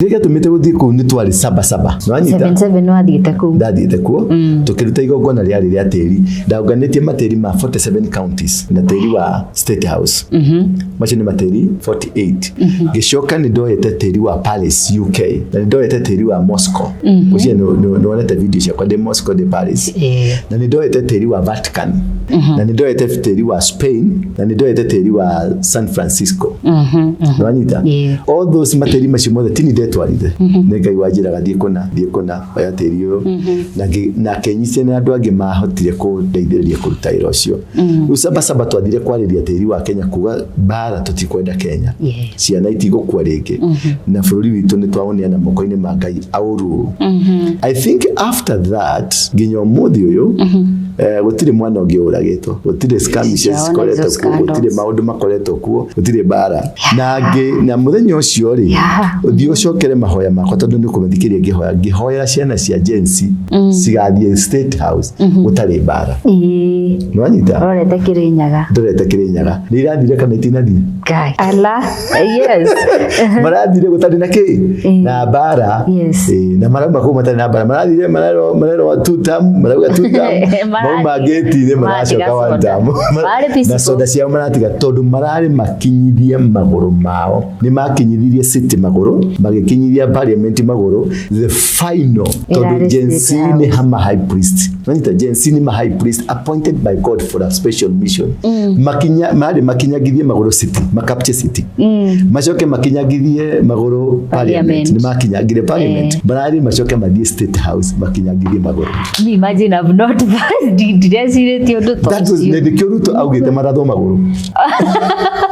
Rega tumite guthii ku ni twari 77 no anyita 77 no athiite ku ndathiite ku tukiruta igongona riari ria tiri ndaunganitie matiri ma 47 counties na tiri wa State House macio ni matiri 48 gicoka ni ndoete tiri wa Paris UK na ndoete tiri wa Moscow ucie no onete video cia kwa de Moscow de Paris na ni ndoete tiri wa Vatican na ni ndoete tiri wa Spain na ni ndoete tiri wa San Francisco no anyita all those matiri macio mothe tini twaride ngai wajiraga die kona ya terio na kenyise na andu ange mahotire ku ndeithĩrĩria kuruta ira ucio usaba twathire kwariria teri wa Kenya kuga bara tutikwenda Kenya ciana itigukua ringi na bururi witu ni twawonea na moko-ini ma ngai auru I think after that nginya muthi uyu gutire mwana ungiuragitwo gutire skirmishes koretwo kuo gutire maundu makoretwo kuo gutire bara na muthenya ucio ri uthio cokere mahoya makwa tondu ni kumethikiria ngihoya ciana cia jensi cigathie State House gutare bara no anyita orete kirinyaga ni irathire kana itinathie kai ala yes marathire gutari na ki na bara na maramba ko matari na bara marathire marero tutam marauga tutam mageti ne maracoka wandamu na soda cia maratiga tondu marari makinyithie maguru mao ni makinyithirie city maguru magikinyithia parliament maguru the final tondu jensi ni hama high priest nita jensi ni high priest appointed by God for a special mission makinyagithie maguru city makapche city macoke makinyagithie maguru parliament ni makinyagire parliament barari macoke mathie State House makinyagithie maguru imagine I've not that was the Kyoruto augite maratho maguru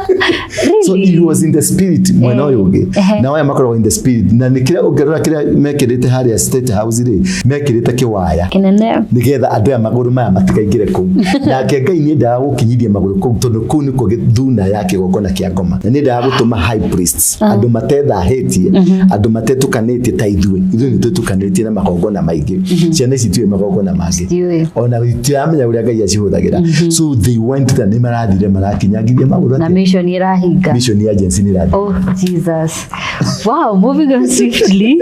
really? So it was in the spirit mwena uyu na waya makoro in the spirit na nikira ugerora kira mekirite haria State House ri mekirite kiwaya kinene nigetha andu ya maguru maya matikaingire ku na Ngai ni ndaga gukinyithia maguru ku tondu ku ni kugithuna yake gokona kia ngoma na ni ndaga gutuma high priests andu matetha hetie andu matetukanitie ta ithui ni tutukanitie na magongona maingi ciana ici tiwe magongona mangi ona tiamenya uria Ngai acihuthagira so they went there ni marathire marakinyagithia maguru na mission irahinga mission agency ni rathi oh Jesus wow moving on swiftly